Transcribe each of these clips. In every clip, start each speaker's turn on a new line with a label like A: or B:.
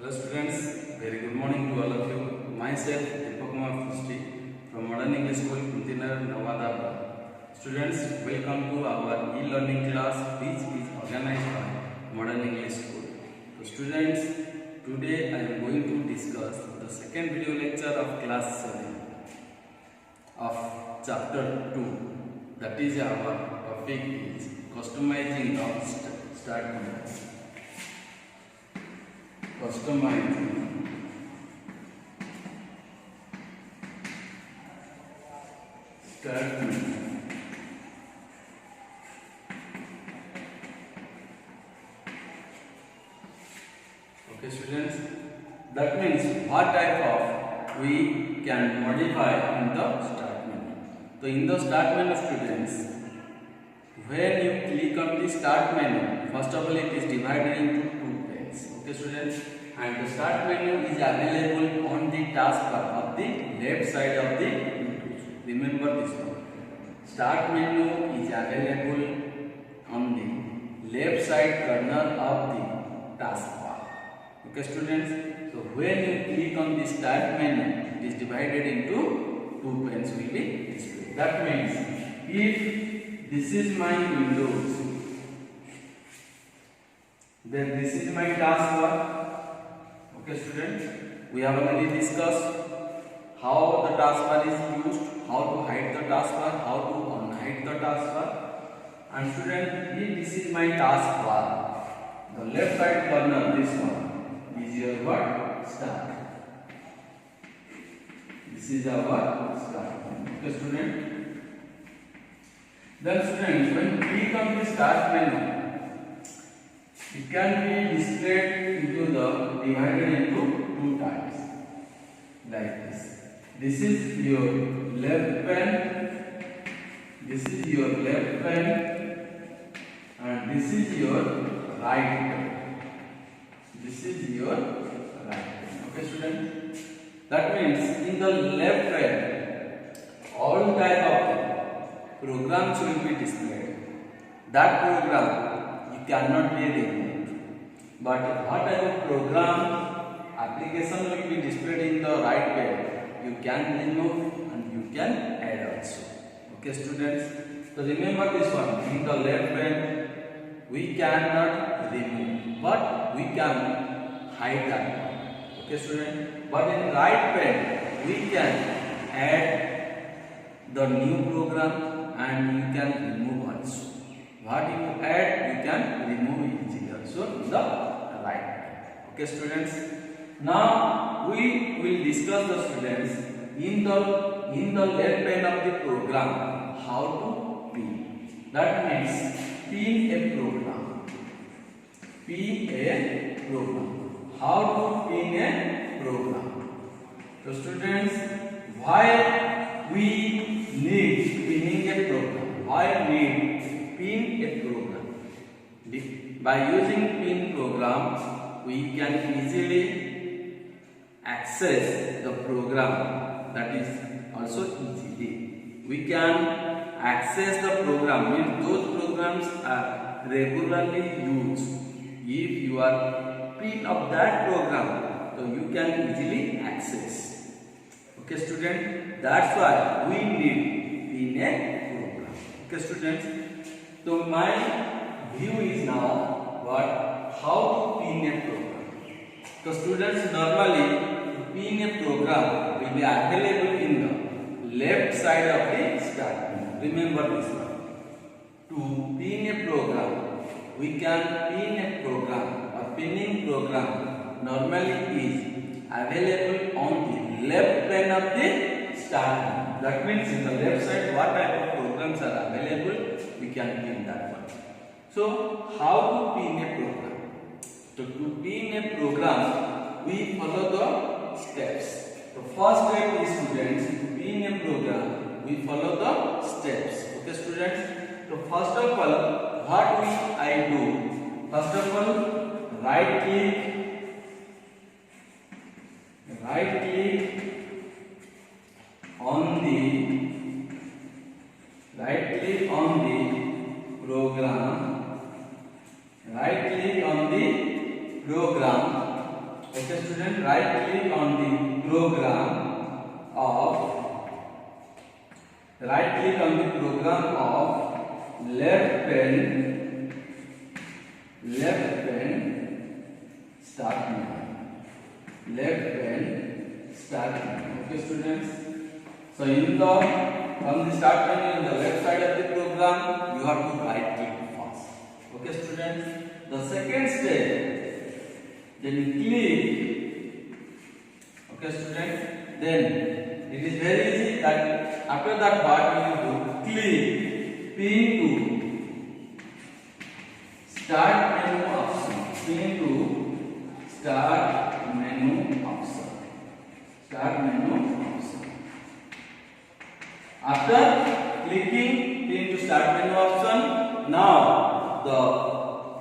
A: Hello students, very good morning to all of you. Myself Deepak Kumar Fusti from Modern English School, Kuntinar, Navada. Students, welcome to our e-learning class which is organized by Modern English School. So students, today I am going to discuss the second video lecture of class 7 of chapter 2. That is our topic is customizing the start menu. Customizing start menu. Okay students, that means what type of we can modify in the start menu. So in the start menu students, when you click on the start menu, first of all it is divided into two panes. Okay students, and the start menu is available on the taskbar of the left side of the window. Remember this one. Start menu is available on the left side corner of the taskbar. Okay students, so when you click on the start menu, it is divided into two panes will be displayed. That means if this is my Windows, then this is my taskbar. Okay students, we have already discussed how the taskbar is used, how to hide the taskbar, how to unhide the taskbar. And student, if this is my taskbar, the left side corner, this one is your what? Start. This is our start. Okay student. Then students, when you click on the start menu, it can be displayed into the divided into two types like this. This is your left pane, this is your left pane, and this is your right pane. This is your right pane. Okay student? That means in the left pane, all type of programs will be displayed. That program you cannot be removed. But what type of program application will be displayed in the right pane, you can remove and you can add also. Okay students? So remember this one. In the left pane, we cannot remove, but we can hide that one. Okay student? But in right pane, we can add the new program and you can remove also. What you add, you can remove easily also in the right pane. Okay students? Now we will discuss the students in the left pane of the program how to pin. That means pin a program. Pin a program. How to pin a program? So students, why we need pinning a program? Why need pin a program? By using pin program, we can easily access the program. That is also easily. We can access the program, means those programs are regularly used. If you are pin of that program, so you can easily access. Okay student, that's why we need pin a program. Okay students, so my view is now what? How to pin a program. So students, normally pin a program will be available in the left side of the start menu. Remember this one. To pin a program, we can pin a program. A pinning program normally is available on the left pane of the start menu. That means in the left side, what type of programs are available, we can pin that one. So how to pin a program? So to pin a program, we follow the steps. The first step is students, to pin a program, we follow the steps. Okay students? So first of all, what I do? First of all, right click on the program. Right click on the program Okay, student, right click on the program of left pen start menu. Okay, students. So from the start menu on the left side of the program, you have to right click first. Okay, students. The second step, then click. Okay, student. Then it is very easy that after that part you do click pin to start menu option. Start menu option. After clicking pin to start menu option, now the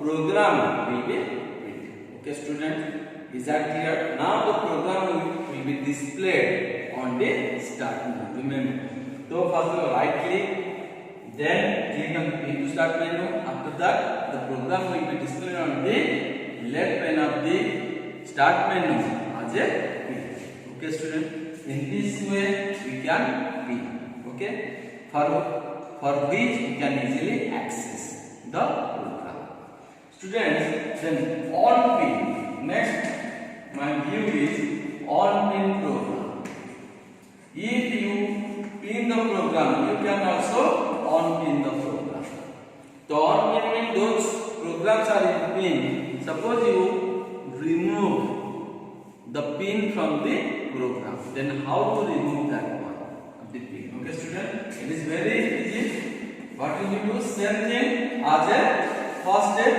A: program will be printed. Okay, student, is that clear? Now the program will be displayed on the start menu. Remember, so first you right click, then click on pin to start menu. After that, the program will be displayed on the left pane of the start menu as a pin. Okay, student, in this way we can pin. Okay, for which we can easily access the program. Students, then on pin. Next, my view is on pin program. If you pin the program, you can also on pin the program. The on pin means those programs are in pin. Suppose you remove the pin from the program, then how to remove that one of the pin? Okay, student, it is very easy. What you need to do, same thing as a first step.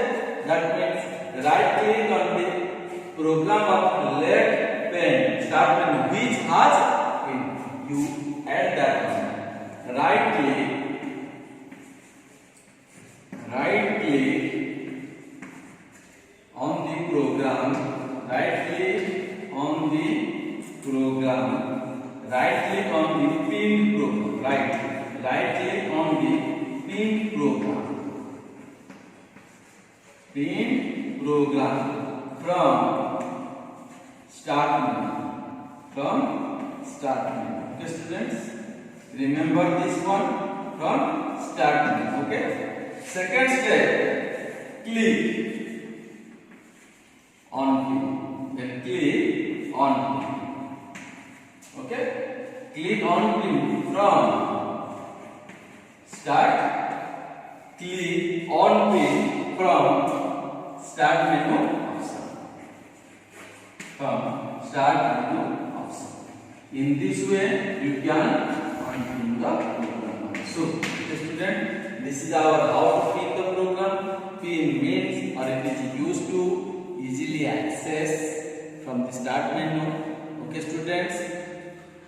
A: That means right click on the program of left pane start menu which has pin. You add that one. Right click on the program. Right click on the pin program. Right click on the pin program. From start menu. Okay, students, remember this one, from start menu. Okay. Second step, click on pin. Then click on pin. Okay. Click on pin from start. Click on pin from start menu option. In this way, you can pin the program. So, student, this is our how to pin the program. Pin means, or it is used to easily access from the start menu. Okay, students,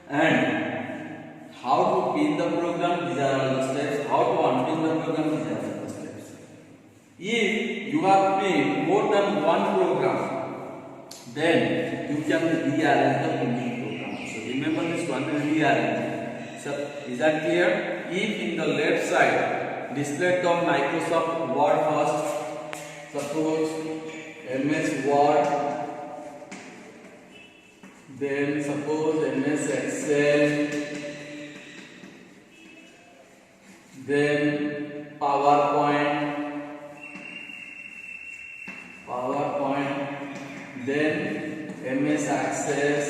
A: and how to pin the program. These are all the steps. How to unpin the program. These are all the steps. If you have pinned more than one program, then you can rearrange the pinning program. So remember this one, rearrange. So is that clear? If in the left side display the Microsoft Word first, suppose MS Word, then suppose MS Excel, then PowerPoint, then MS Access.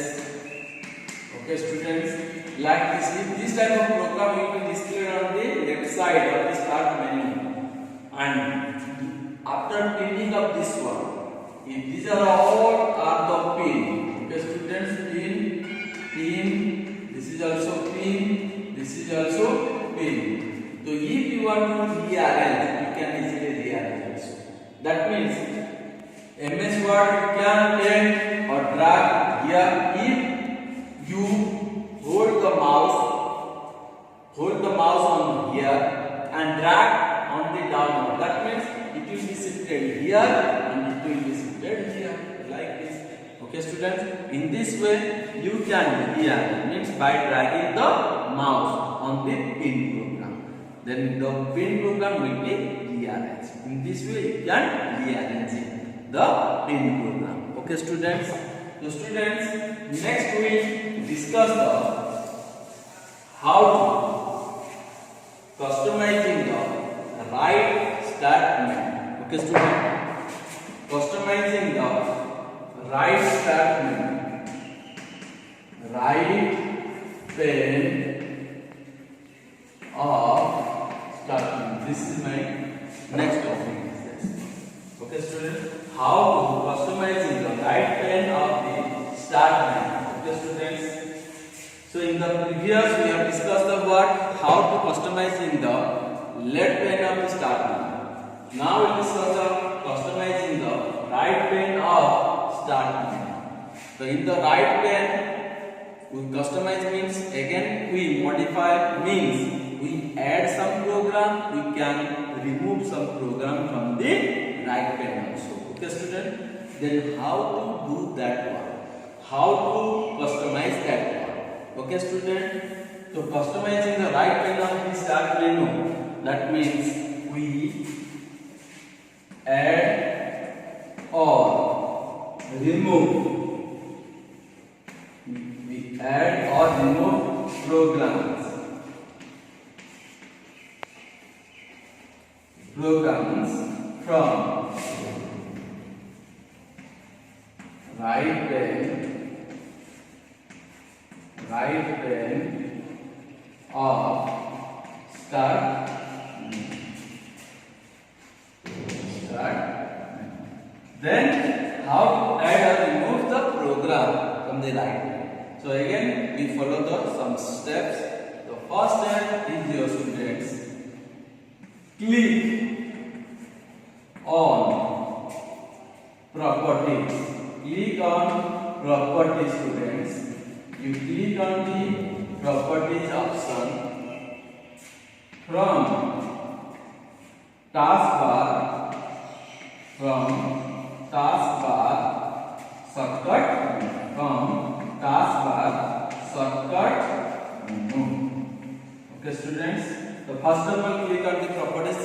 A: Okay, students, like this type of program will be displayed on the left side of the start menu. And after pinning of this one, if these are all are the pin. Okay, students, pin, this is also pin, this is also pin. So if you want to rearrange, you can easily rearrange also. That means MS Word can take or drag here if you hold the mouse on here and drag on the downward. That means it will be shifted here and it will be shifted here like this. Okay, students, in this way you can rearrange, means by dragging the mouse on the pin program. Then the pin program will be rearranged. In this way you can rearrange the pin program. Okay, students, So students, next we discuss the how to customizing the right statement. Okay students, customizing the right statement, right pen of statement. This is my next topic. Okay students, how to customizing the right pen of the statement. Okay students, so in the previous we have discussed about how to customizing the left pen of the statement. Now we discuss the customizing the right pen of statement. So in the right pen, we customize means again we modify means we add some program, we can remove some program from the right pen also. Okay student, then how to do that one? How to customize that one? Okay student, so customizing the right pen of the start menu, that means we add or remove, we add or remove programs from right pen of start menu. Then how to add or remove the program from the right pen. So again we follow the some steps. The first step is your students, click on properties. Click on properties students. You click on the properties option from taskbar shortcut menu. Okay students, so first of all click on the properties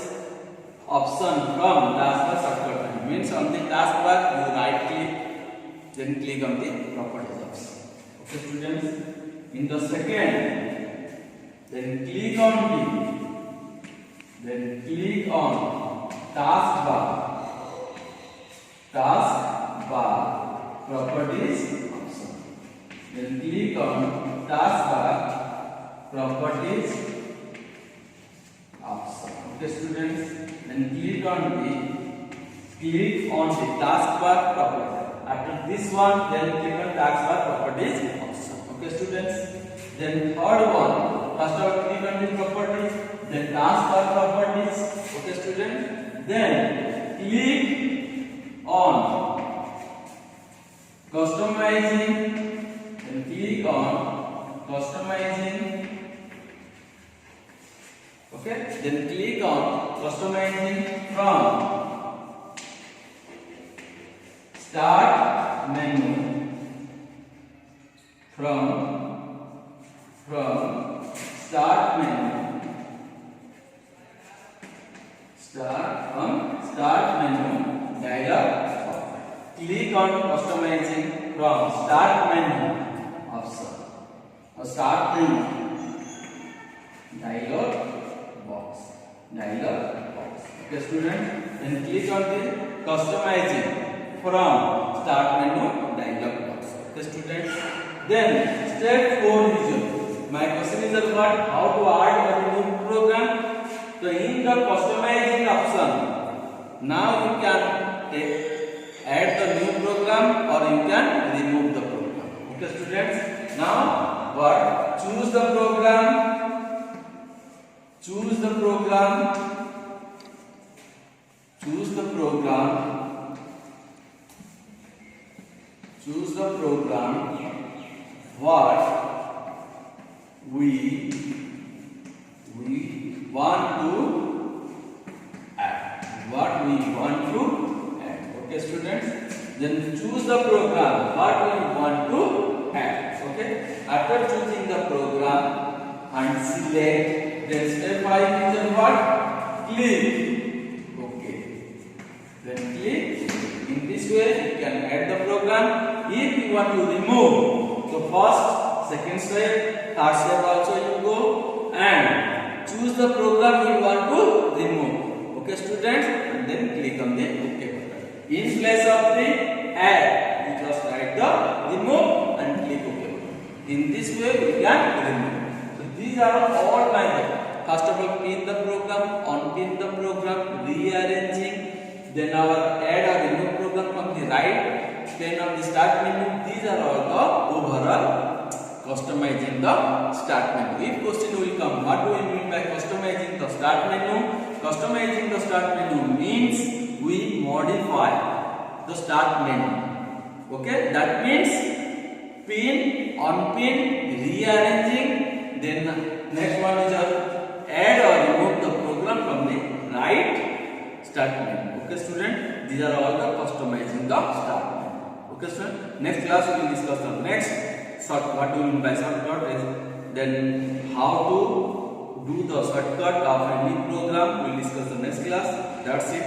A: option from taskbar shortcut menu. Means on the taskbar you right click, then click on the properties option. Okay students, in the second, then click on taskbar properties option. Then click on taskbar properties option. Okay students, then click on the taskbar properties. After this one, then click on taskbar properties option. Okay students, then third one, first of all click on the properties, then taskbar properties. Okay students, then click on customizing, then click on customizing. Okay, then click on customizing from start menu, from start menu, dialog. Click on customizing from start menu option or start menu dialog box. Okay student, then click on the customizing from start menu dialog box. Okay students, then step 4 is your, my question is about how to add or remove program. So in the customizing option, now you can add the new program or you can remove the program. Okay students, now what? Choose the program. Choose the program what we want to add. Okay students, then choose the program what we want to add. Okay, after choosing the program and select, then step 5 is what? Click. Okay, then click. In this way you can add the program. If if you want to remove, so first, second step, third step also you go and choose the program you want to remove. Okay, students, and then click on the OK button. In place of the add, you just write the remove and click OK button. In this way, we can remove. So these are all methods. First of all, pin the program, unpin the program, rearranging, then our add or remove program from the right pane of the start menu. These are all the overall customizing the start menu. If question will come, what do we mean by customizing the start menu? Customizing the start menu means we modify the start menu. Okay, that means pin, unpin, rearranging, then next one is add or remove the program from the right start menu. Okay, student, these are all the customizing the start menu. Okay, student, next class we will discuss the next short. What do we mean by shortcut is then how to do the shortcut of any program. We will discuss the next class. That's it.